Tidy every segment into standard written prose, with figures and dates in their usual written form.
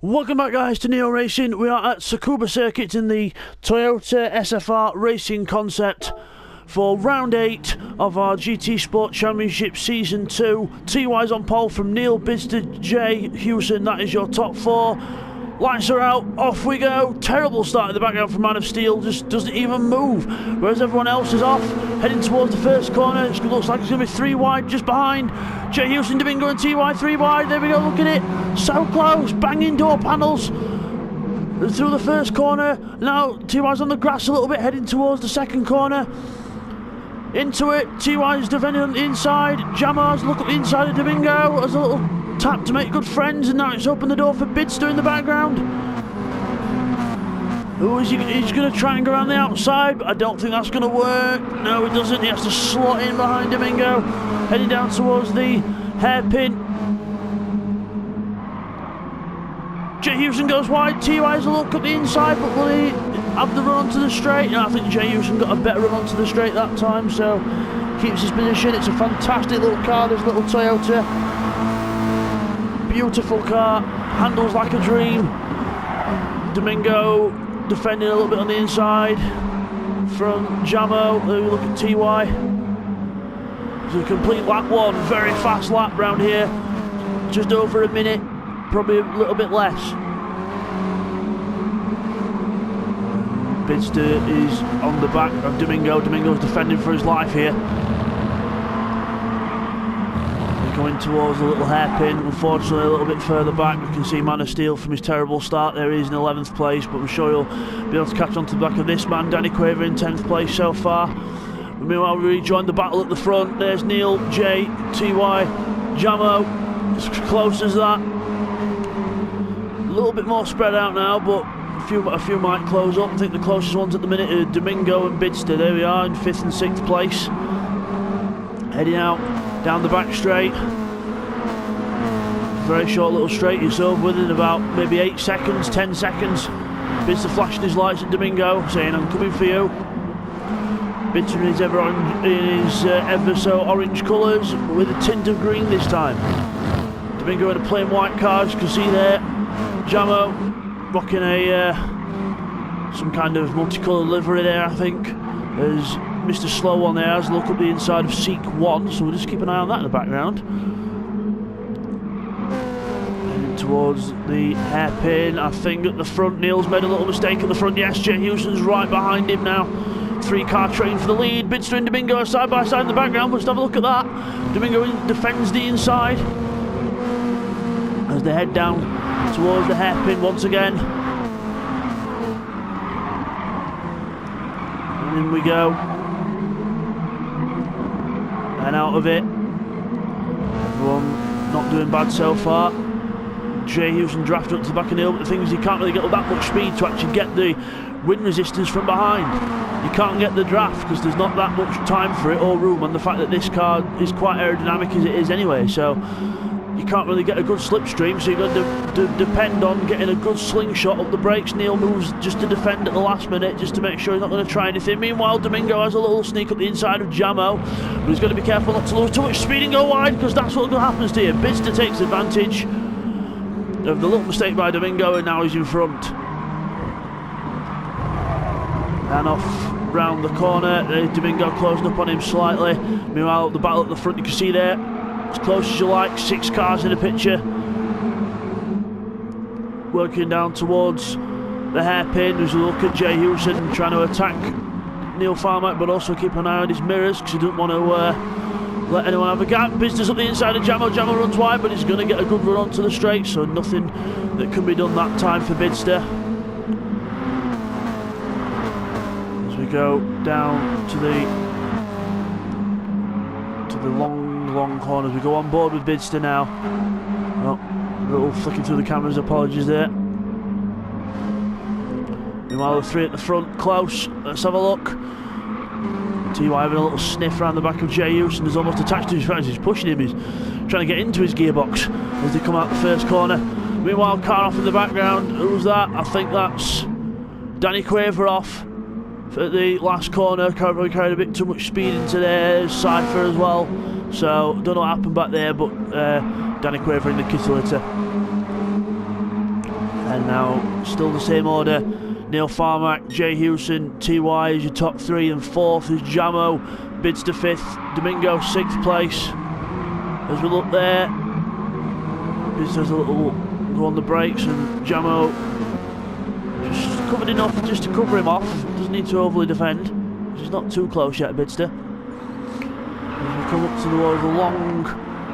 Welcome back, guys, to Neo Racing. We are at Tsukuba circuit in the Toyota SFR Racing Concept for round 8 of our GT Sport Championship Season 2. TY's on pole from Neil, Bidzster, Jay, Hewson. That is your top 4. Lights are out, off we go. Terrible start in the background from Man of Steel, just doesn't even move. Whereas everyone else is off, heading towards the first corner. It looks like it's going to be 3 wide just behind. Jay Hewson, Domingo and TY 3 wide. There we go, look at it. So close, banging door panels through the first corner. Now TY's on the grass a little bit, heading towards the second corner. Into it, TY's defending on the inside. Jamar's look at the inside of Domingo as a little tap to make good friends, and now it's opened the door for Bidzster in the background. Who is he? He's going to try and go around the outside, but I don't think that's going to work. No, it doesn't. He has to slot in behind Domingo, heading down towards the hairpin. Jay Hewson goes wide. TY's a look at the inside, but will he have the run onto the straight? No, I think Jay Hewson got a better run onto the straight that time, so keeps his position. It's a fantastic little car, this little Toyota. Beautiful car, handles like a dream. Domingo defending a little bit on the inside from Jamo. Look at TY. It's a complete lap 1, very fast lap round here. Just over a minute, probably a little bit less. Bidzster is on the back of Domingo. Domingo's defending for his life here. Going towards the little hairpin, unfortunately a little bit further back. We can see Man of Steel from his terrible start there. He is in 11th place, but I'm sure he'll be able to catch on to the back of this man. Danny Quaver in 10th place so far. Meanwhile, we rejoin the battle at the front. There's Neil, Jay, TY, Jamo, as close as that. A little bit more spread out now, but a few might close up. I think the closest ones at the minute are Domingo and Bidzster. There we are in 5th and 6th place. Heading out down the back straight. Very short little straight. It's over with in about maybe 8 seconds, 10 seconds. Bidzster flashing his lights at Domingo, saying, "I'm coming for you." Bidzster in his ever so orange colours, with a tint of green this time. Domingo in a plain white car, as you can see there. Jamo rocking a some kind of multicoloured livery there, I think. As Mr. Slow on there has a look up the inside of Seek 1, so we'll just keep an eye on that in the background. Heading towards the hairpin, I think at the front. Neil's made a little mistake at the front. Yes, Jay Hewson's right behind him now. 3-car train for the lead. Bidzster and Domingo are side by side in the background. Let's have a look at that. Domingo defends the inside as they head down towards the hairpin once again. And in we go. And out of it. Everyone not doing bad so far. Jay Hewson drafted up to the back of Neil, but the thing is, he can't really get that much speed to actually get the wind resistance from behind. You can't get the draft because there's not that much time for it or room, and the fact that this car is quite aerodynamic as it is anyway, so you can't really get a good slipstream, so you've got to depend on getting a good slingshot up the brakes. Neil moves just to defend at the last minute, just to make sure he's not going to try anything. Meanwhile, Domingo has a little sneak up the inside of Jamo, but he's got to be careful not to lose too much speed and go wide, because that's what happens to you. Bidzster takes advantage of the little mistake by Domingo, and now he's in front. And off round the corner, Domingo closing up on him slightly. Meanwhile, the battle at the front, you can see there, as close as you like, 6 cars in a picture. Working down towards the hairpin. There's a look at Jay Hewson trying to attack Neil Farmack, but also keep an eye on his mirrors because he doesn't want to let anyone have a gap. Bidzster's up the inside of Jamo. Jamo runs wide, but he's going to get a good run onto the straight, so nothing that can be done that time for Bidzster. As we go down to the long corners, we go on board with Bidzster now. Oh, a little flicking through the cameras, apologies there. Meanwhile, the 3 at the front, close. Let's have a look. TY having a little sniff around the back of Jay Hewson. He's almost attached to his friends. He's pushing him. He's trying to get into his gearbox as they come out the first corner. Meanwhile, car off in the background. Who's that? I think that's Danny Quaver off at the last corner. Probably carried a bit too much speed into there. Cypher as well. So, don't know what happened back there, but Danny Quaver in the kit litter. And now, still the same order. Neil Farmack, Jay Hewson, TY is your top 3, and 4th is Jamo, Bidzster 5th, Domingo 6th place. As we look there, Bidzster's a little go on the brakes, and Jamo just covered enough just to cover him off. Doesn't need to overly defend. He's not too close yet, Bidzster. As we come up to the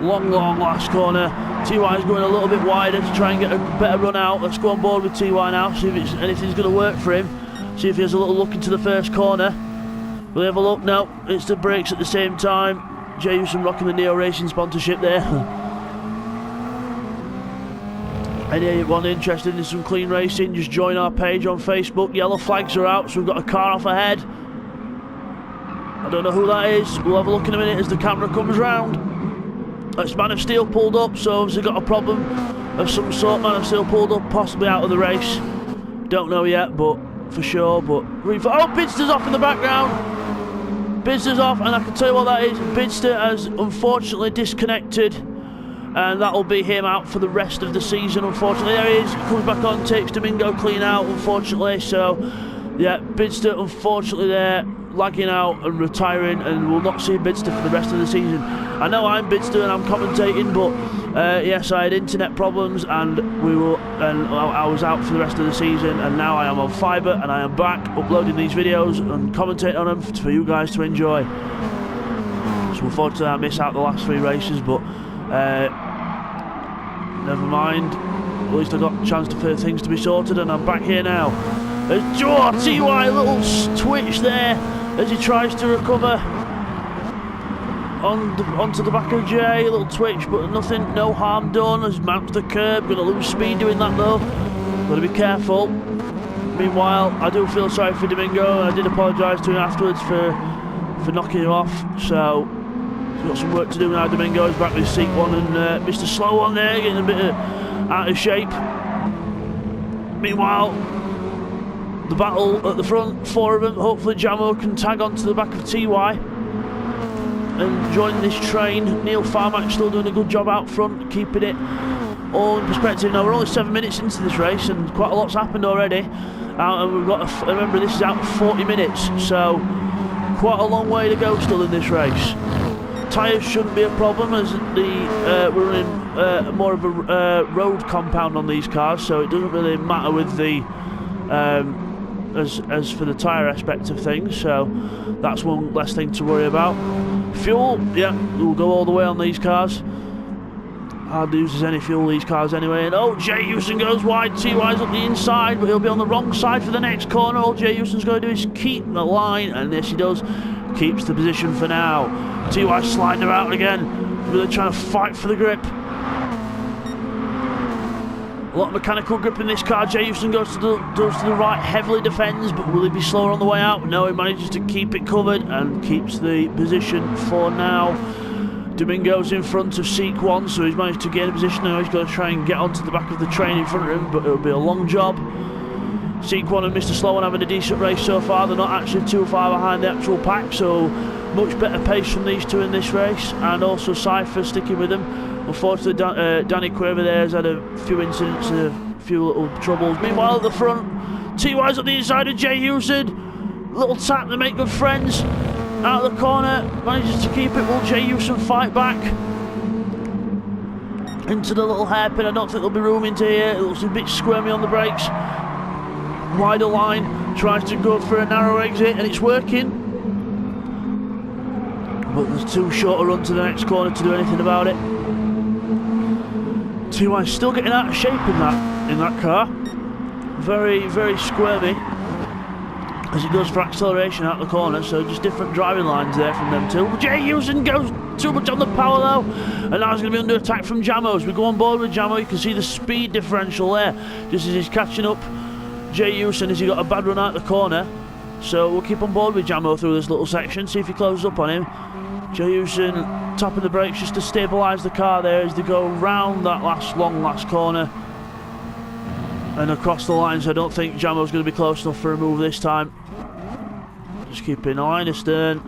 long last corner, TY is going a little bit wider to try and get a better run out. Let's go on board with TY now, see if anything's going to work for him. See if he has a little look into the first corner. Will he have a look? No, it's the brakes at the same time. Jay Hewson rocking the Neo Racing sponsorship there. Anyone interested in some clean racing, just join our page on Facebook. Yellow flags are out, so we've got a car off ahead. I don't know who that is. We'll have a look in a minute as the camera comes round. That's Man of Steel pulled up, so has he got a problem of some sort? Man of Steel pulled up, possibly out of the race. Don't know yet, but for sure. But oh, Bidzster's off in the background. Bidzster's off, and I can tell you what that is. Bidzster has unfortunately disconnected, and that'll be him out for the rest of the season. Unfortunately, there he is. He comes back on, takes Domingo clean out. Unfortunately, so yeah, Bidzster unfortunately there, lagging out and retiring, and we'll not see Bidzster for the rest of the season. I know I'm Bidzster and I'm commentating, but yes, I had internet problems, and I was out for the rest of the season, and now I am on fibre, and I am back uploading these videos and commentating on them for you guys to enjoy. So unfortunately I missed out the last 3 races, but never mind. At least I got a chance for things to be sorted, and I'm back here now. There's TY, little twitch there as he tries to recover onto the back of Jay. A little twitch, but nothing, no harm done. As mounts the curb, going to lose speed doing that though. Got to be careful. Meanwhile, I do feel sorry for Domingo, and I did apologise to him afterwards for knocking him off. So he's got some work to do now. Domingo is back with seat 1, and Mr. Slow One there getting a bit out of shape. Meanwhile, the battle at the front, 4 of them. Hopefully Jamo can tag onto the back of TY and join this train. Neil Farmack still doing a good job out front, keeping it all in perspective. Now we're only 7 minutes into this race, and quite a lot's happened already. And we've got remember, this is out for 40 minutes, so quite a long way to go still in this race. Tyres shouldn't be a problem, as we're running more of a road compound on these cars, so it doesn't really matter with the as for the tyre aspect of things, so that's one less thing to worry about. Fuel, yeah, we'll go all the way on these cars. Hardly uses any fuel, these cars anyway. And oh, Jay Hewson goes wide. TY's up the inside, but he'll be on the wrong side for the next corner. All Jay Hewson's going to do is keep the line, and yes he does, keeps the position for now. TY sliding her out again, really trying to fight for the grip. A lot of mechanical grip in this car. Jay Hewson goes to the right, heavily defends, but will he be slower on the way out? No, he manages to keep it covered and keeps the position for now. Domingo's in front of Seek 1, so he's managed to gain a position now. He's got to try and get onto the back of the train in front of him, but it'll be a long job. Seek 1 and Mr. Slow One having a decent race so far. They're not actually too far behind the actual pack, so much better pace from these two in this race. And also Cypher sticking with them. Unfortunately, Danny Quaver there has had a few incidents and a few little troubles. Meanwhile, at the front, TY's up the inside of Jay Hewson. Little tap to make good friends. Out of the corner, manages to keep it. Will Jay Hewson fight back into the little hairpin? I don't think there'll be room into here. It looks a bit squirmy on the brakes. Wider line, tries to go for a narrow exit, and it's working. But there's too short a run to the next corner to do anything about it. TY still getting out of shape in that car. Very, very squirmy as it goes for acceleration out the corner, so just different driving lines there from them two. Jay Hewson goes too much on the power though, and now he's going to be under attack from Jamo. As we go on board with Jamo, you can see the speed differential there, just as he's catching up Jay Hewson as he got a bad run out the corner. So we'll keep on board with Jamo through this little section, see if he closes up on him. Jay Hewson tapping the brakes just to stabilise the car there as they go round that last corner and across the line, so I don't think Jamo's going to be close enough for a move this time. Just keeping a line astern,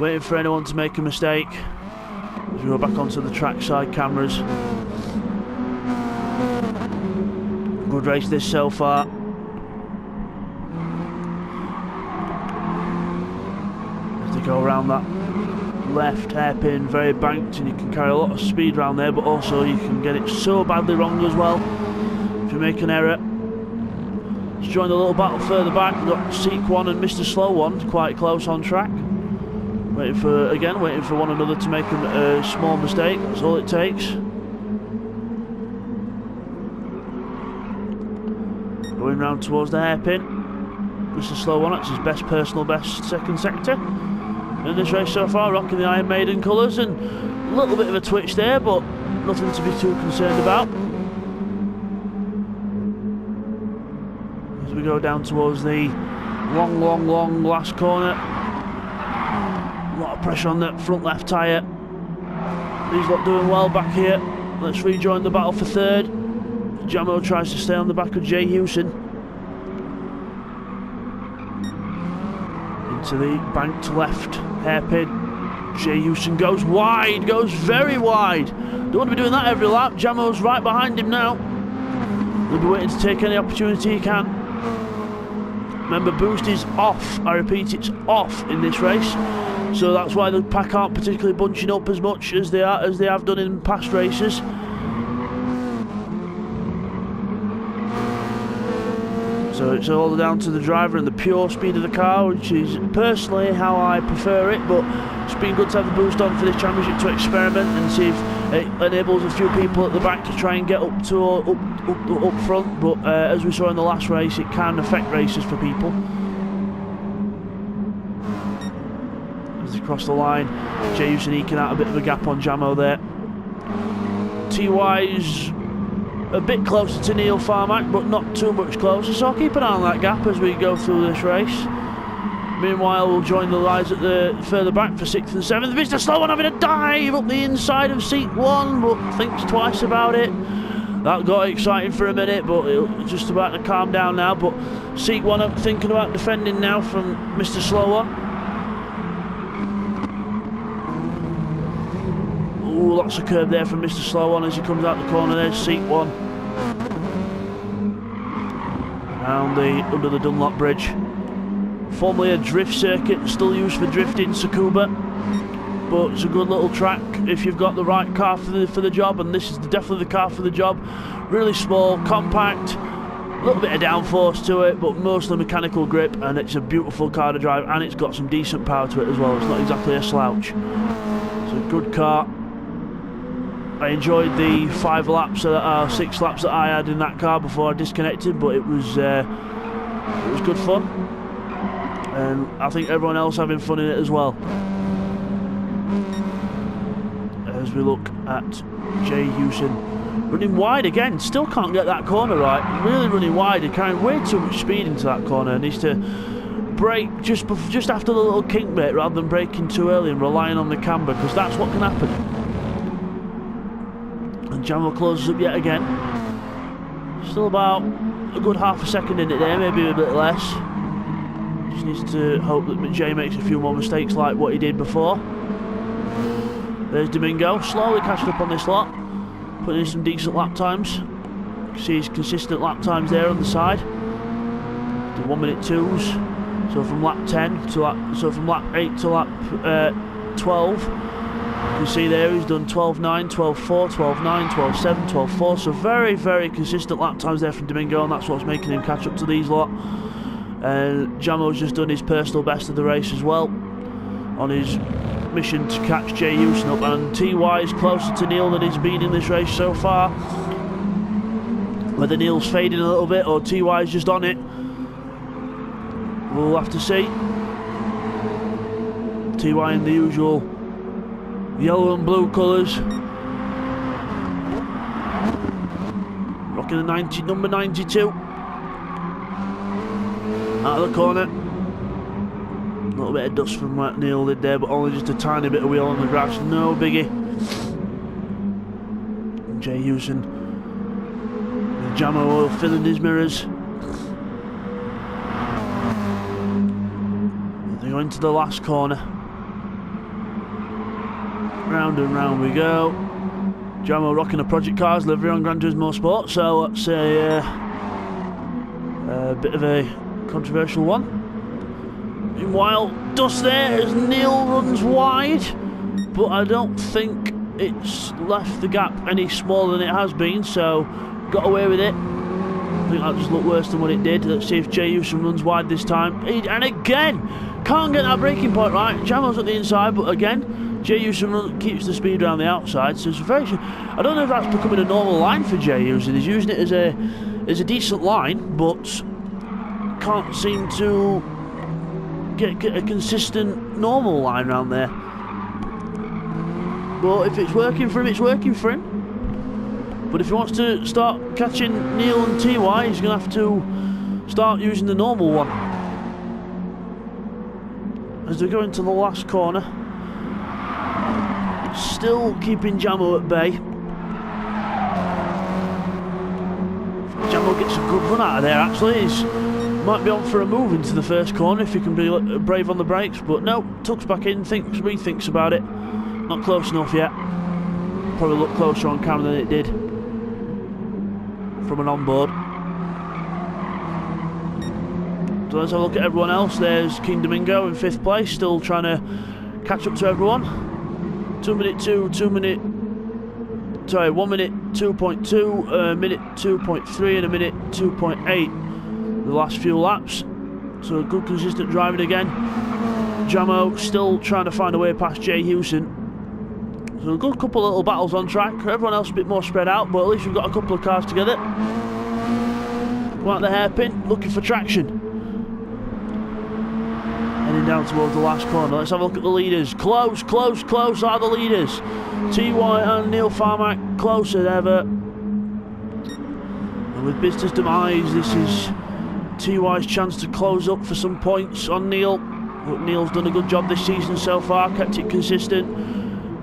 waiting for anyone to make a mistake as we go back onto the trackside cameras. Good race this so far. As they go around that left hairpin, very banked, and you can carry a lot of speed around there, but also you can get it so badly wrong as well if you make an error. Let's join the little battle further back. We've got Seek 1 and Mr. Slow 1 quite close on track. Waiting for one another to make a small mistake. That's all it takes. Going round towards the hairpin. Mr. Slow 1, that's his best personal best second sector in this race so far, rocking the Iron Maiden colours, and a little bit of a twitch there, but nothing to be too concerned about. As we go down towards the long last corner, a lot of pressure on the front left tyre. These lot doing well back here. Let's rejoin the battle for third. Jamo tries to stay on the back of Jay Hewson. To the banked left hairpin. Jay Hewson goes wide, goes very wide. Don't want to be doing that every lap. Jamo's right behind him now. He'll be waiting to take any opportunity he can. Remember, boost is off. I repeat, it's off in this race. So that's why the pack aren't particularly bunching up as much as they have done in past races. So it's all down to the driver and the pure speed of the car, which is personally how I prefer it, but it's been good to have the boost on for this championship to experiment and see if it enables a few people at the back to try and get up front, but as we saw in the last race, it can affect races for people. As they cross the line, Jay Hewson eking out a bit of a gap on Jamo there. TY's a bit closer to Neil Farmack, but not too much closer, so I'll keep an eye on that gap as we go through this race. Meanwhile, we'll join the lines at the further back for 6th and 7th. Mr. Slow 1 having a dive up the inside of seat 1, but thinks twice about it. That got exciting for a minute, but it's just about to calm down now. But seat 1 I'm thinking about defending now from Mr. Slow 1. Ooh, lots of curb there from Mr. Slow 1 as he comes out the corner. There's seat 1. Under the Dunlop Bridge. Formerly a drift circuit, still used for drifting, Tsukuba. But it's a good little track if you've got the right car for the job, and this is definitely the car for the job. Really small, compact, a little bit of downforce to it, but mostly mechanical grip, and it's a beautiful car to drive, and it's got some decent power to it as well. It's not exactly a slouch. It's a good car. I enjoyed the 5 laps or 6 laps that I had in that car before I disconnected, but it was good fun, and I think everyone else having fun in it as well. As we look at Jay Hewson running wide again, still can't get that corner right. Really running wide and carrying way too much speed into that corner. Needs to brake just after the little kink bit rather than braking too early and relying on the camber, because that's what can happen. And Jamo closes up yet again. Still about a good half a second in it there, maybe a bit less. Just needs to hope that Jay makes a few more mistakes like what he did before. There's Domingo, slowly catching up on this lot, putting in some decent lap times. You can see his consistent lap times there on the side. The 1 minute 2s. So from lap 10 to from lap 8 to lap 12. You can see there he's done 12.9, 12.4, 12.9, 12.7, 12.4. So very, very consistent lap times there from Domingo, and that's what's making him catch up to these lot. And Jamo's just done his personal best of the race as well on his mission to catch Jay Hewson up, and TY is closer to Neil than he's been in this race so far. Whether Neil's fading a little bit or TY is just on it, we'll have to see. TY in the usual yellow and blue colours, rocking the number 92 out of the corner. A little bit of dust from what Neil did there, but only just a tiny bit of wheel on the grass, no biggie. Jay Hewson, Jamo oil filling his mirrors. They go into the last corner. Round and round we go. Jamo rocking a Project Cars livery on Gran Turismo Sport, so let's A bit of a controversial one. Meanwhile, dust there as Neil runs wide, but I don't think it's left the gap any smaller than it has been, so got away with it. I think that just looked worse than what it did. Let's see if Jay Houston runs wide this time. And again, can't get that braking point right. Jamo's at the inside, but again, Jay Houston keeps the speed around the outside. So it's very. I don't know if that's becoming a normal line for Jay Houston. He's using it as a decent line, but can't seem to get a consistent normal line around there. But if it's working for him, it's working for him. But if he wants to start catching Neil and TY, he's going to have to start using the normal one. As they go into the last corner, still keeping Jamo at bay. Jamo gets a good run out of there actually. He might be on for a move into the first corner if he can be brave on the brakes, but no, tucks back in, rethinks about it. Not close enough yet. Probably looked closer on camera than it did from an onboard. So let's have a look at everyone else. There's King Domingo in 5th place, still trying to catch up to everyone. 1 minute 2.2, minute 2.3 and a minute 2.8 the last few laps. So good consistent driving again. Jamo still trying to find a way past Jay Houston. So a good couple of little battles on track. Everyone else a bit more spread out, but at least we've got a couple of cars together. Go out the hairpin, looking for traction. Heading down towards the last corner. Let's have a look at the leaders. Close are the leaders. TY and Neil Farmack closer than ever. And with Bidzster's demise, this is TY's chance to close up for some points on Neil. But Neil's done a good job this season so far, kept it consistent.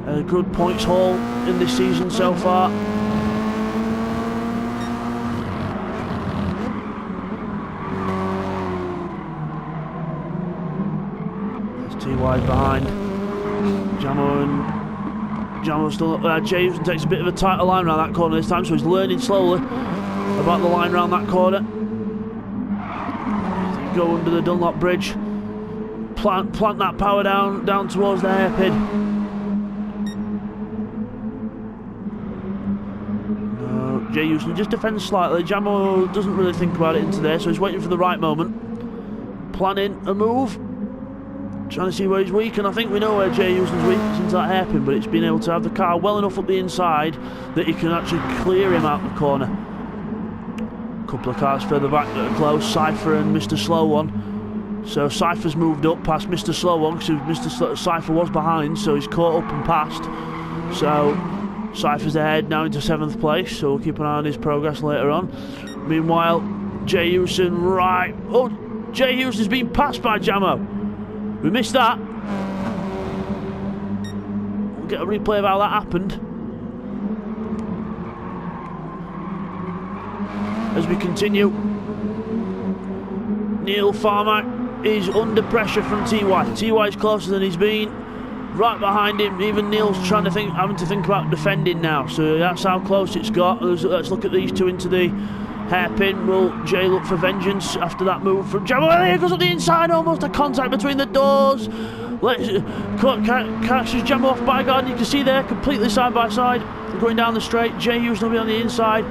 A good points haul in this season so far. There's TY's behind. Jamo still up there. Jay Houston takes a bit of a tighter line around that corner this time, so he's learning slowly about the line around that corner. Go under the Dunlop Bridge. Plant that power down towards the hairpin. Jay Houston just defends slightly. Jamo doesn't really think about it into there, so he's waiting for the right moment. Planning a move. Trying to see where he's weak, and I think we know where Jay Houston's weak. It's into that hairpin, but it's been able to have the car well enough up the inside that he can actually clear him out the corner. A couple of cars further back that are close, Cypher and Mr. Slow One. So Cypher's moved up past Mr. Slow One because Mr. Cypher was behind, so he's caught up and passed. So Cypher's ahead now into 7th place, so we'll keep an eye on his progress later on. Meanwhile, Jay Houston right. Oh, Jay Houston's been passed by Jamo. We missed that. We'll get a replay of how that happened. As we continue, Neil Farmack is under pressure from TY. TY's closer than he's been. Right behind him, even Neil's having to think about defending now. So that's how close it's got. Let's look at these two into the hairpin. Will Jay look for vengeance after that move from Jamo? There he goes on the inside, almost a contact between the doors. Catches Jamo off by guard, and you can see there, completely side by side, going down the straight. Jay Houston will be on the inside.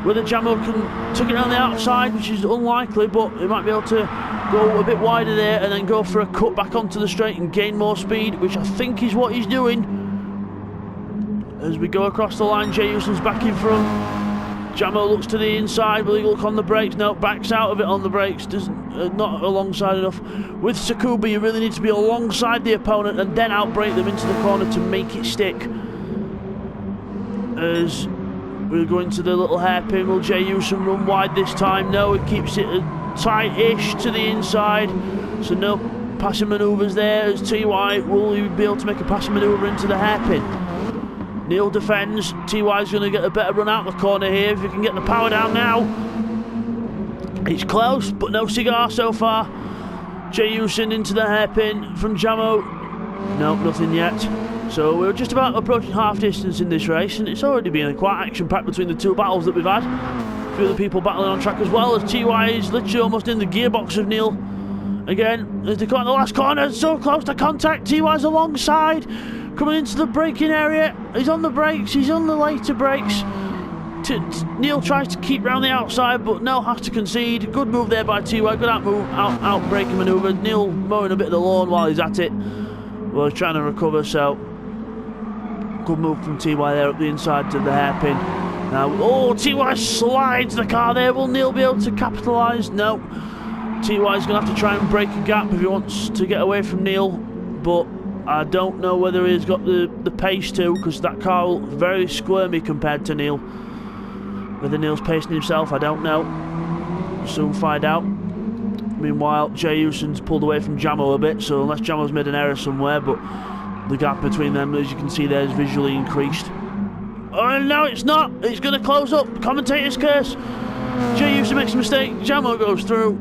Whether Jamo can tuck it around the outside, which is unlikely, but he might be able to go a bit wider there and then go for a cut back onto the straight and gain more speed, which I think is what he's doing. As we go across the line, Jay Houston's back in front. Jamo looks to the inside. Will he look on the brakes? No, backs out of it on the brakes. Not alongside enough. With Tsukuba, you really need to be alongside the opponent and then outbrake them into the corner to make it stick. As we're going to the little hairpin. Will Jay Houston run wide this time? No, it keeps it tight-ish to the inside. So no passing manoeuvres there as TY. Will he be able to make a passing manoeuvre into the hairpin? Neil defends. TY's going to get a better run out the corner here if he can get the power down now. It's close, but no cigar so far. Jay Houston into the hairpin from Jamo. No, nothing yet. So we're just about approaching half distance in this race, and it's already been quite action-packed between the two battles that we've had. few other people battling on track as well, as TY is literally almost in the gearbox of Neil. Again, as they come in the last corner, so close to contact. TY's alongside, coming into the braking area. He's on the brakes, he's on the later brakes. Neil tries to keep round the outside, but Neil has to concede. Good move there by TY, good out braking manoeuvre. Neil mowing a bit of the lawn while he's at it. Well, he's trying to recover, so good move from TY there up the inside to the hairpin. Now, oh, TY slides the car there. Will Neil be able to capitalise? No. TY's going to have to try and break a gap if he wants to get away from Neil, but I don't know whether he's got the pace to, because that car will be very squirmy compared to Neil. Whether Neil's pacing himself, I don't know. We'll soon find out. Meanwhile, Jay Houston's pulled away from Jamo a bit, so unless Jamo's made an error somewhere, but the gap between them, as you can see there, is visually increased. Oh, no, it's not. It's going to close up. Commentator's curse. Jay Houston makes a mistake. Jamo goes through.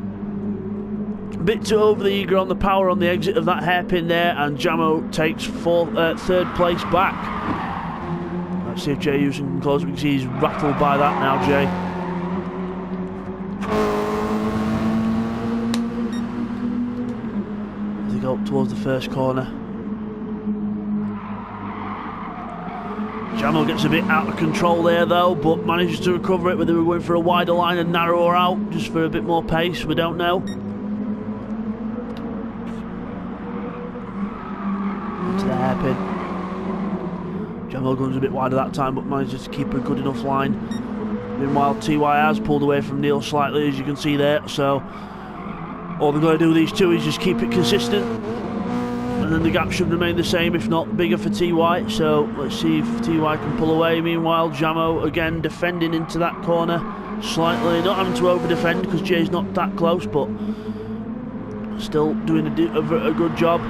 A bit too over the eager on the power on the exit of that hairpin there, and Jamo takes third place back. Let's see if Jay Houston can close it, because he's rattled by that now, Jay. As they go up towards the first corner. Jamo gets a bit out of control there though, but manages to recover it, whether we're going for a wider line and narrower out, just for a bit more pace, we don't know. To the hairpin. Jamo goes a bit wider that time, but manages to keep a good enough line. Meanwhile, TY has pulled away from Neil slightly, as you can see there, so all they're going to do, these two, is just keep it consistent. And then the gap should remain the same, if not bigger, for TY. So let's see if TY can pull away. Meanwhile, Jamo again defending into that corner slightly, not having to over defend because Jay's not that close, but still doing a good job.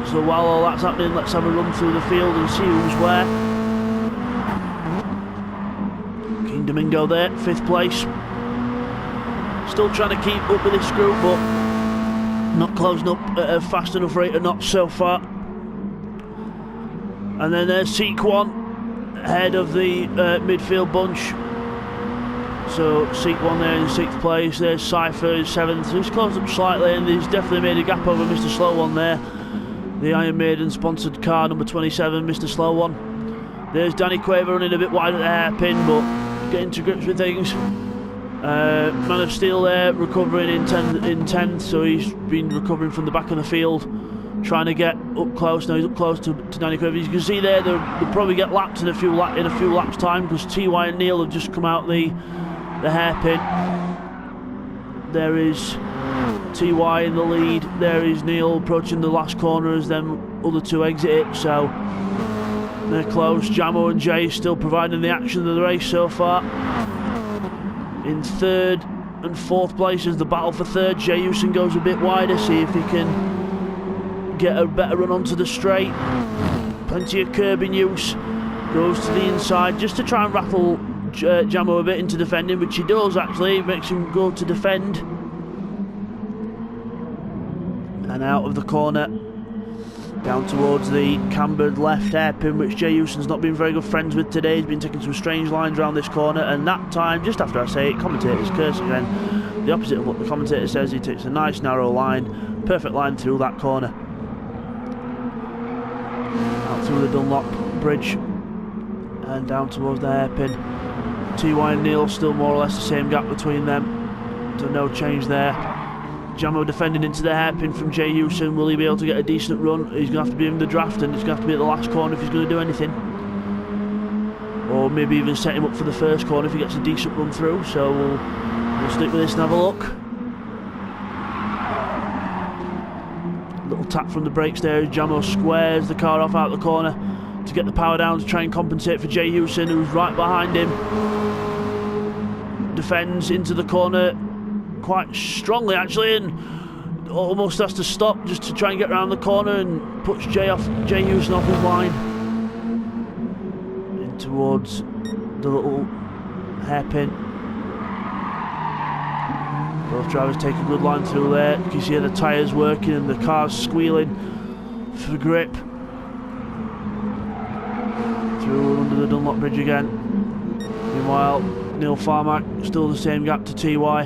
So while all that's happening, let's have a run through the field and see who's where. King Domingo there, 5th place. Still trying to keep up with this group, but not closing up at a fast enough rate of knots so far. And then there's Seek1 ahead of the midfield bunch. So Seek1 there in 6th place. There's Cypher in 7th. He's closed up slightly, and he's definitely made a gap over Mr. Slow One there. The Iron Maiden sponsored car number 27, Mr. Slow One. There's Danny Quaver running a bit wide at the hairpin, but getting to grips with things. Man of Steel there, recovering in 10th, so he's been recovering from the back of the field, trying to get up close. Now he's up close to Danny Quaver. You can see there, they'll probably get lapped in a few laps time, because TY and Neil have just come out the hairpin. There is TY in the lead, there is Neil approaching the last corner as them other two exit it, so they're close. Jamo and Jay still providing the action of the race so far. In 3rd and 4th places, the battle for 3rd. Jay Houston goes a bit wider, see if he can get a better run onto the straight. Plenty of curb in use. Goes to the inside just to try and rattle Jamo a bit into defending, which he does actually. It makes him go to defend. And out of the corner, down towards the cambered left hairpin, which Jay Houston's not been very good friends with today. He's been taking some strange lines around this corner, and that time, just after I say it, commentator's curse again. The opposite of what the commentator says, he takes a nice narrow line, perfect line through that corner. Out through the Dunlop bridge, and down towards the hairpin. TY and Neil still more or less the same gap between them, so no change there. Jamo defending into the hairpin from Jay Houston. Will he be able to get a decent run? He's going to have to be in the draft, and it's going to have to be at the last corner if he's going to do anything. Or maybe even set him up for the first corner if he gets a decent run through. So we'll stick with this and have a look. Little tap from the brakes there as Jamo squares the car off out the corner to get the power down to try and compensate for Jay Houston, who's right behind him. Defends into the corner quite strongly actually, and almost has to stop just to try and get around the corner, and puts Jay Houston off his line. In towards the little hairpin. Both drivers take a good line through there. You can see the tyres working and the car's squealing for grip. Through under the Dunlop bridge again. Meanwhile, Neil Farmack, still the same gap to TY.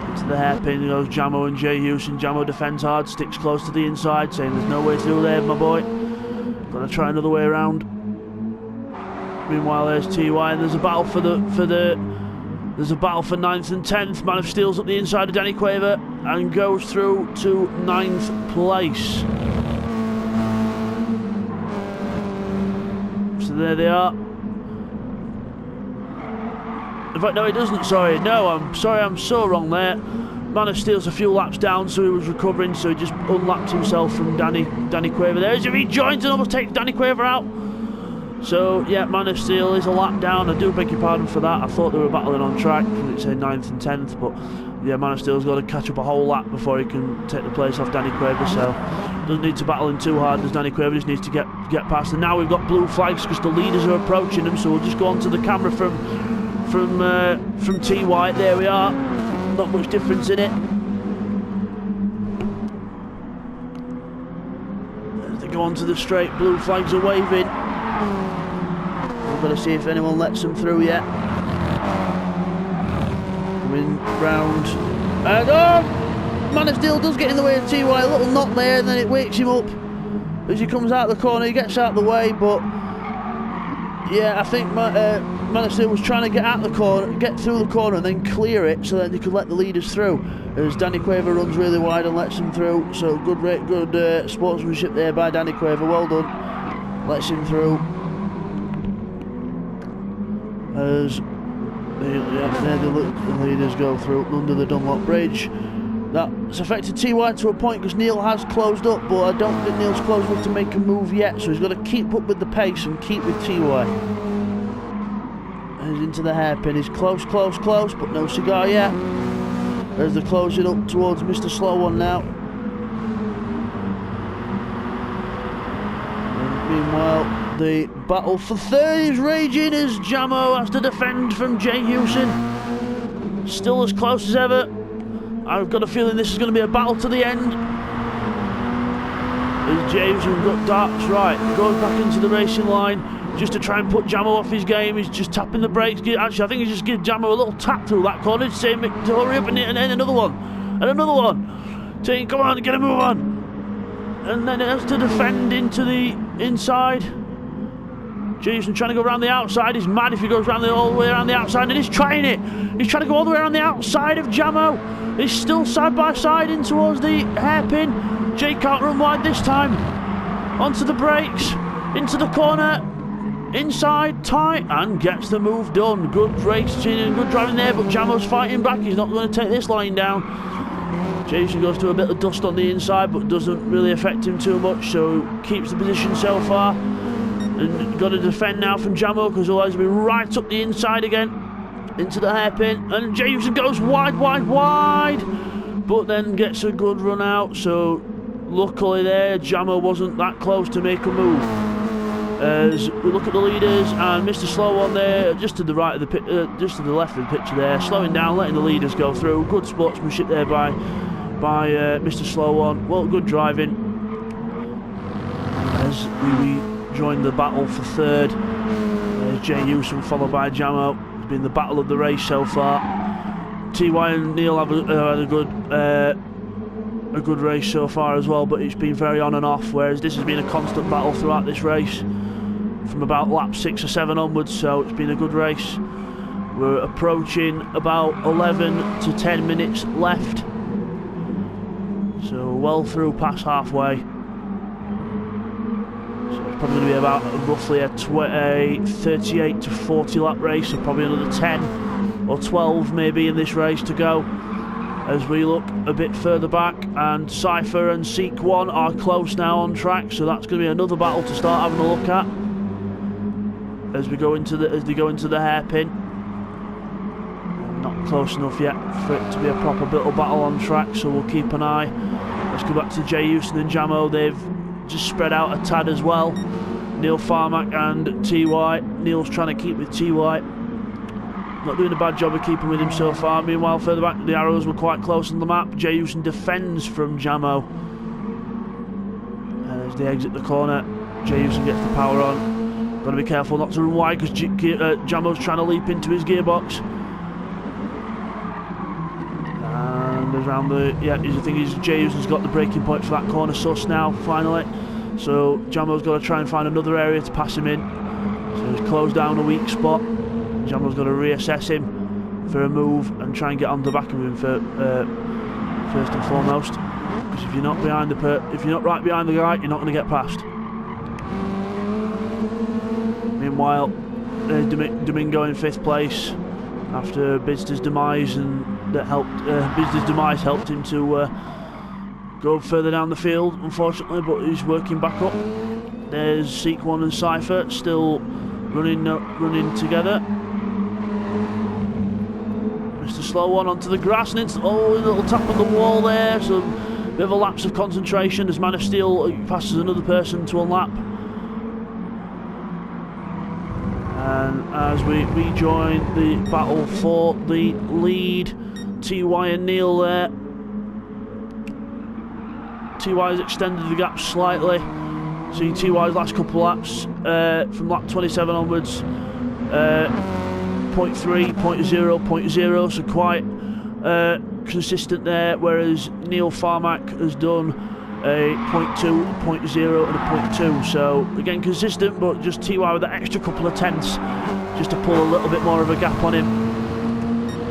Into the hairpin goes Jamo and Jay Houston. Jamo defends hard, sticks close to the inside, saying there's no way through there, my boy. Gonna try another way around. Meanwhile, there's TY, and there's a battle for there's a battle for 9th and 10th. Man of Steel's up the inside of Danny Quaver and goes through to 9th place. So there they are. In fact, no, he doesn't. Sorry, no, I'm sorry, I'm so wrong there. Man of Steel's a few laps down, so he was recovering, so he just unlapped himself from Danny Quaver. There's if he joins and almost takes Danny Quaver out. So yeah, Man of Steel is a lap down. I do beg your pardon for that. I thought they were battling on track because it said 9th and 10th, but yeah, Man of Steel's got to catch up a whole lap before he can take the place off Danny Quaver. So doesn't need to battle him too hard. As Danny Quaver just needs to get past. And now we've got blue flags because the leaders are approaching them. So we'll just go onto the camera from TY. There we are. Not much difference in it. As they go onto the straight, blue flags are waving. We've got to see if anyone lets them through yet. Coming round. And oh! Man of Steel does get in the way of TY. A little knot there, and then it wakes him up as he comes out of the corner. He gets out of the way, but yeah, I think Man of Steel was trying to get out the corner, get through the corner, and then clear it so that they could let the leaders through. As Danny Quaver runs really wide and lets them through. So good sportsmanship there by Danny Quaver. Well done. Lets him through. As the leaders go through under the Dunlop Bridge. That's affected TY to a point because Neil has closed up, but I don't think Neil's closed up to make a move yet, so he's got to keep up with the pace and keep with TY. He's into the hairpin. He's close, but no cigar yet. As they're closing up towards Mr. Slow One now. And meanwhile, the battle for third is raging as Jamo has to defend from Jay Houston. Still as close as ever. I've got a feeling this is going to be a battle to the end. As Jay Houston got darts right, goes back into the racing line just to try and put Jamo off his game. He's just tapping the brakes. Actually, I think he's just giving Jamo a little tap through that corner to say to hurry up and then another one. And another one. Saying, come on, get a move on. And then it has to defend into the inside. Jason trying to go around the outside. He's mad if he goes around all the way around the outside, and he's trying it. He's trying to go all the way around the outside of Jamo. He's still side by side in towards the hairpin. Jay can't run wide this time. Onto the brakes, into the corner, inside, tight, and gets the move done. Good racing and good driving there, but Jamo's fighting back. He's not going to take this line down. Jason goes to a bit of dust on the inside, but doesn't really affect him too much, so keeps the position so far. And got to defend now from Jamo because otherwise he'll be right up the inside again into the hairpin. And Jay Houston goes wide, but then gets a good run out. So luckily there, Jamo wasn't that close to make a move. As we look at the leaders, and Mr. Slow One there, just to the right of the just to the left of the picture there, slowing down, letting the leaders go through. Good sportsmanship there by Mr. Slow One. Well, good driving. As we join the battle for third. There's Jay Houston followed by Jamo. It's been the battle of the race so far. TY and Neil have had a good race so far as well, but it's been very on and off, whereas this has been a constant battle throughout this race from about lap 6 or 7 onwards, so it's been a good race. We're approaching about 11 to 10 minutes left, so well through past halfway. Probably going to be about roughly a 38 to 40 lap race, so probably another 10 or 12 maybe in this race to go. As we look a bit further back, and Cypher and Seek One are close now on track, so that's going to be another battle to start having a look at as they go into the hairpin. Not close enough yet for it to be a proper little battle on track, so we'll keep an eye. Let's go back to Jay Houston and Jamo. They've just spread out a tad as well. Neil Farmack and TY. Neil's trying to keep with TY. Not doing a bad job of keeping with him so far. Meanwhile, further back, the arrows were quite close on the map. Jay Houston defends from Jamo. And as they exit the corner, Jay Houston gets the power on. Got to be careful not to run wide because Jamo's trying to leap into his gearbox. And around the... Yeah, the thing is, Jay Houston's got the braking point for that corner sus now, finally. So Jamo's got to try and find another area to pass him in. So he's closed down a weak spot. Jamo's got to reassess him for a move and try and get on the back of him for first and foremost. Because if you're not right behind the guy, you're not going to get past. Meanwhile, Domingo in 5th place after Bidzster's demise, and Bidzster's demise helped him to go further down the field, unfortunately, but he's working back up. There's Seek1 and Cypher still running together. Mr. Slow One onto the grass, and it's a little tap on the wall there, so a bit of a lapse of concentration as Man of Steel passes another person to unlap. And as we rejoin the battle for the lead, TY and Neil there. TY has extended the gap slightly. See TY's last couple of laps from lap 27 onwards, 0.3, 0.0, 0.0, so quite consistent there, whereas Neil Farmack has done a 0.2, 0.0 and a 0.2, so again consistent, but just TY with that extra couple of tenths just to pull a little bit more of a gap on him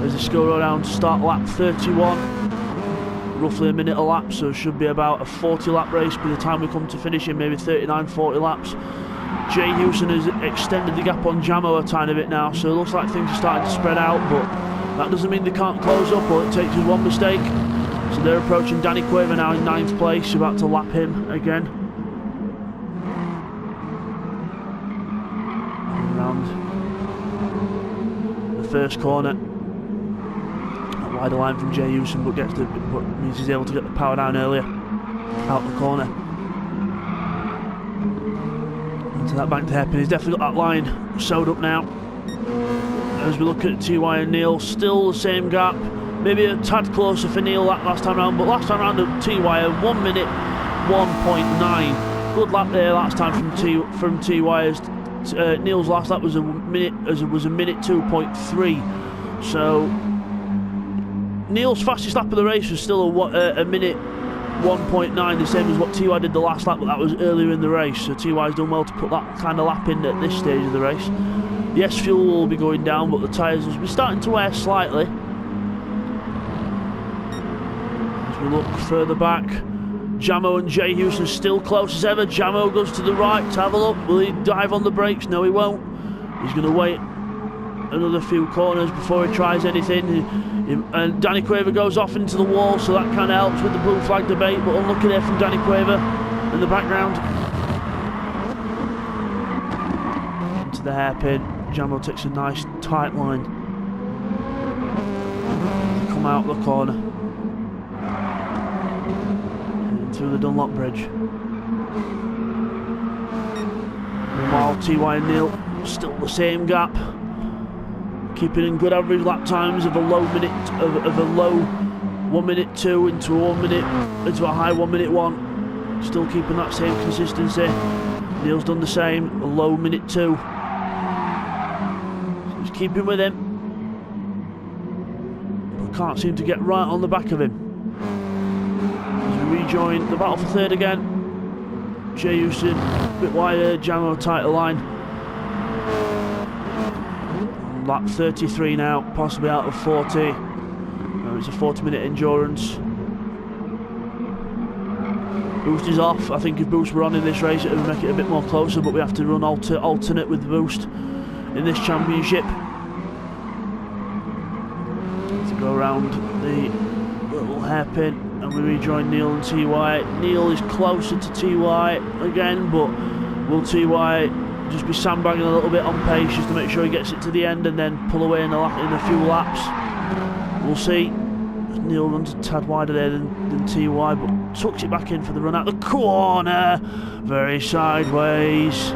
as they go around to start lap 31, roughly a minute a lap, so it should be about a 40 lap race by the time we come to finishing, maybe 39, 40 laps. Jay Houston has extended the gap on Jamo a tiny bit now, so it looks like things are starting to spread out, but that doesn't mean they can't close up. All it takes is one mistake. So they're approaching Danny Quaver now in 9th place, about to lap him again. Around the first corner. A wider line from Jay Houston, but means he's able to get the power down earlier. Out the corner. Into that banked hairpin. He's definitely got that line sewed up now. As we look at TY and Neil, still the same gap. Maybe a tad closer for Neil that last time round, but last time round at TY, 1 minute 1.9. Good lap there last time from TY. As Neil's last lap was a minute 2.3. So Neil's fastest lap of the race was still a minute 1.9, the same as what TY did the last lap, but that was earlier in the race. So TY's done well to put that kind of lap in at this stage of the race. Yes, fuel will be going down, but the tyres will be starting to wear slightly. As we look further back, Jamo and Jay Houston still close as ever. Jamo goes to the right to have a look. Will he dive on the brakes? No, he won't. He's going to wait another few corners before he tries anything. And Danny Quaver goes off into the wall, so that kind of helps with the blue flag debate, but unlucky there from Danny Quaver in the background. Into the hairpin. Jamo takes a nice tight line. Come out the corner. And through the Dunlop Bridge. Meanwhile, TY and Neil still the same gap. Keeping in good average lap times of a low 1 minute 2 into a high 1 minute 1. Still keeping that same consistency. Neil's done the same, a low 1 minute 2. He's keeping with him, but can't seem to get right on the back of him. As we rejoin the battle for third again, Jay Houston a bit wider, Jamo tighter line. Lap 33 now, possibly out of 40. It's a 40-minute endurance. Boost is off. I think if boost were on in this race, it would make it a bit more closer, but we have to run alternate with the boost in this championship. To go around the little hairpin, and we rejoin Neil and TY. Neil is closer to TY again, but will TY just be sandbagging a little bit on pace just to make sure he gets it to the end and then pull away in a few laps? We'll see. Neil runs a tad wider there than TY, but tucks it back in for the run out the corner, very sideways.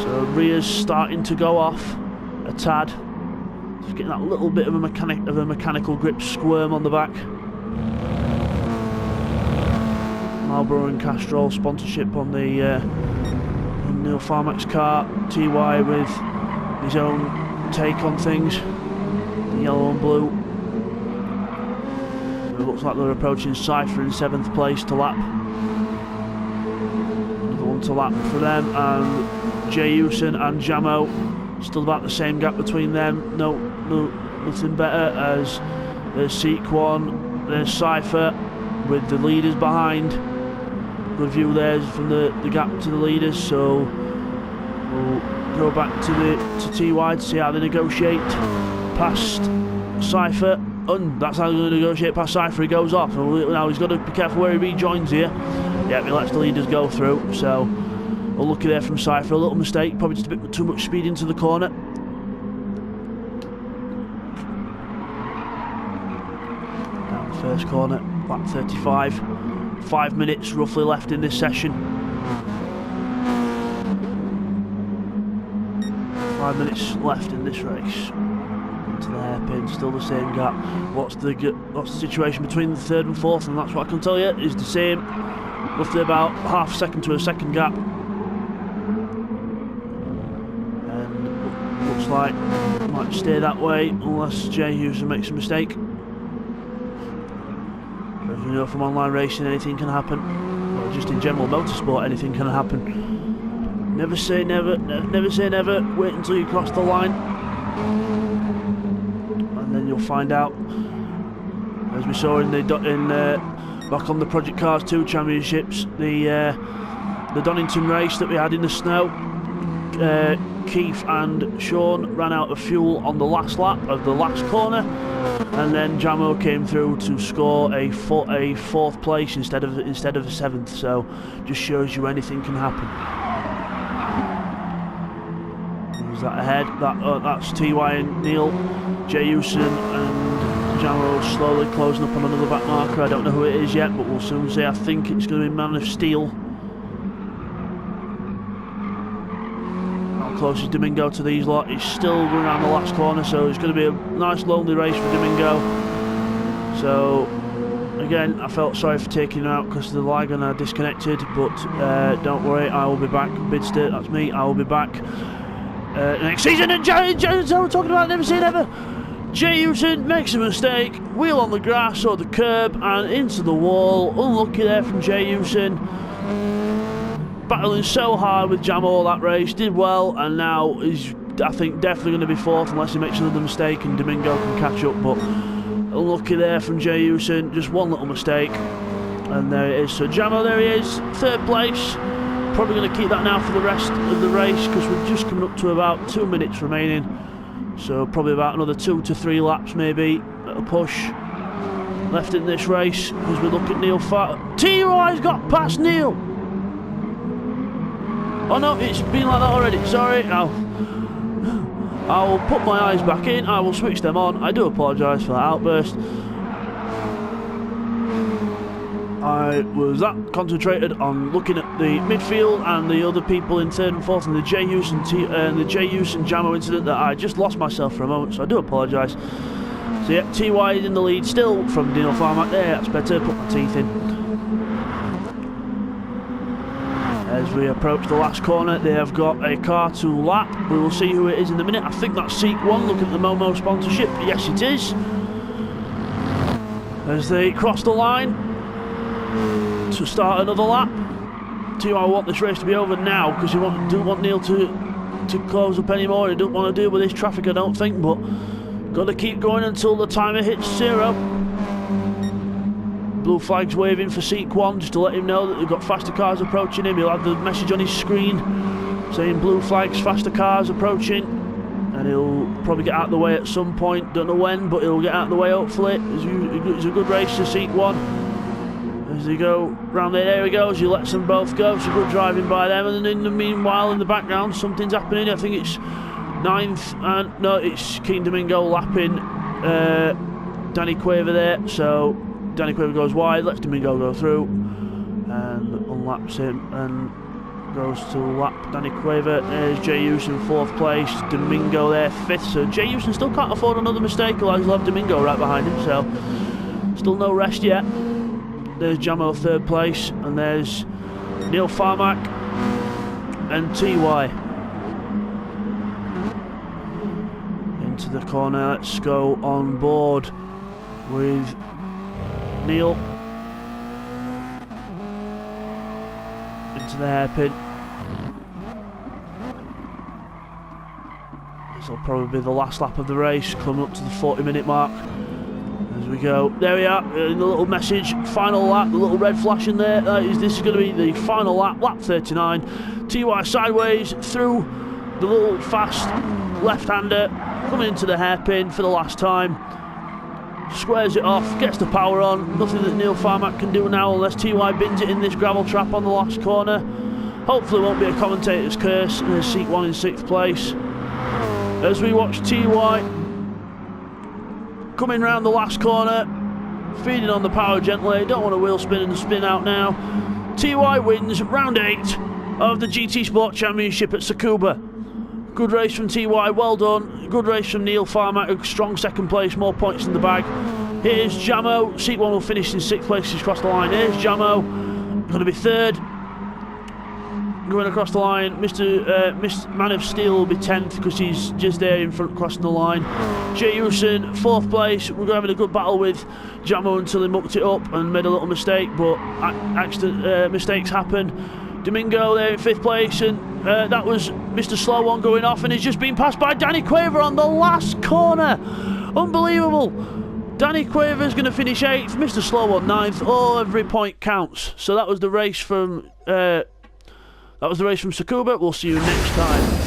So rear's starting to go off a tad. Just getting that little bit of a mechanical grip squirm on the back. Marlboro and Castrol sponsorship on the Neil Farmack's car. TY with his own take on things. The yellow and blue. So it looks like they're approaching Cypher in 7th place to lap. Another one to lap for them, and Jay Houston and Jamo still about the same gap between them. Nothing better, as there's Seek 1, there's Cypher with the leaders behind. Good view there from the gap to the leaders, so we'll go back to TY to see how they negotiate past Cypher. And that's how they're going to negotiate past Cypher. He goes off, and now he's got to be careful where he rejoins here. Yeah, he lets the leaders go through, so unlucky there from Cypher. A little mistake, probably just a bit too much speed into the corner. Down the first corner, lap 35. 5 minutes roughly left in this session. 5 minutes left in this race. Into the hairpin, still the same gap. What's the situation between the 3rd and 4th? And that's what I can tell you is the same. Roughly about half a second to a second gap. And looks like it might stay that way unless Jay Houston makes a mistake. As we know from online racing, anything can happen. Or just in general motorsport, anything can happen. Never say never, never say never. Wait until you cross the line, and then you'll find out. As we saw in back on the Project Cars 2 Championships, the Donington race that we had in the snow, Keith and Sean ran out of fuel on the last lap of the last corner, and then Jamo came through to score a 4th place instead of a 7th. So just shows you anything can happen. Who's that ahead? That's TY and Neil. Jay Houston and Jamo slowly closing up on another back marker. I don't know who it is yet, but we'll soon see. I think it's going to be Man of Steel. Close is Domingo to these lot. He's still going around the last corner, so it's going to be a nice lonely race for Domingo. So again, I felt sorry for taking him out because the lag and I disconnected, but don't worry, I will be back. Bidzster, that's me, I will be back next season. And Jay, so we're talking about never say never. Jay Houston makes a mistake, wheel on the grass or the curb and into the wall. Unlucky there from Jay Houston. Battling so hard with Jamo that race, did well, and now is, I think, definitely going to be 4th unless he makes another mistake and Domingo can catch up. But unlucky there from Jay Houston, just one little mistake, and there it is. So Jamo, there he is, 3rd place. Probably going to keep that now for the rest of the race because we're just coming up to about 2 minutes remaining. So probably about another 2 to 3 laps maybe at a push left in this race as we look at Neil TY's got past Neil. Oh no, it's been like that already, sorry. I will put my eyes back in, I will switch them on. I do apologise for that outburst. I was that concentrated on looking at the midfield and the other people in 3rd and 4th and the Jay Houston Jamo incident that I just lost myself for a moment, so I do apologise. So yeah, TY is in the lead still from Neil Farmack. There, that's better, put my teeth in. As we approach the last corner, they have got a car to lap. We will see who it is in a minute. I think that's Seek 1, look at the Momo sponsorship. Yes, it is. As they cross the line to start another lap. TY want this race to be over now because he don't want Neil to close up anymore. He don't want to deal with this traffic, I don't think, but got to keep going until the timer hits 0. Blue flag's waving for Seek 1 just to let him know that they've got faster cars approaching him. He'll have the message on his screen saying blue flags, faster cars approaching, and he'll probably get out of the way at some point, don't know when, but he'll get out of the way hopefully. It's a good race to Seek 1 as they go round there he goes, he lets them both go, so good driving by them. And then in the meanwhile in the background something's happening. I think it's 9th and no, it's Keen Domingo lapping Danny Quaver there, so Danny Quaver goes wide, lets Domingo go through and unlaps him and goes to lap Danny Quaver. There's Jay Houston 4th place, Domingo there 5th, so Jay Houston still can't afford another mistake, otherwise he'll have Domingo right behind him, so still no rest yet. There's Jamo 3rd place, and there's Neil Farmack and TY. Into the corner, let's go on board with Neil. Into the hairpin. This will probably be the last lap of the race, coming up to the 40-minute mark. As we go, there we are, in the little message, final lap, the little red flash in there. This is going to be the final lap, lap 39. TY sideways through the little fast left-hander, coming into the hairpin for the last time. Squares it off, gets the power on. Nothing that Neil Farmack can do now unless TY bins it in this gravel trap on the last corner. Hopefully it won't be a commentator's curse. Seat 1 in 6th place. As we watch TY coming round the last corner, feeding on the power gently. Don't want to wheel spin and spin out now. TY wins round 8 of the GT Sport Championship at Tsukuba. Good race from TY, well done. Good race from Neil Farmack, a strong 2nd place, more points in the bag. Here's Jamo, seat 1 will finish in 6th place, he's crossed the line. Here's Jamo, going to be 3rd. Going across the line, Mr. Man of Steel will be 10th because he's just there in front crossing the line. Jay Houston, 4th place. We're having a good battle with Jamo until he mucked it up and made a little mistake, but mistakes happen. Domingo there in 5th place, and that was Mr. Slow One going off, and he's just been passed by Danny Quaver on the last corner. Unbelievable. Danny Quaver's going to finish 8th, Mr. Slow One 9th. Oh, every point counts. So that was the race from Tsukuba. We'll see you next time.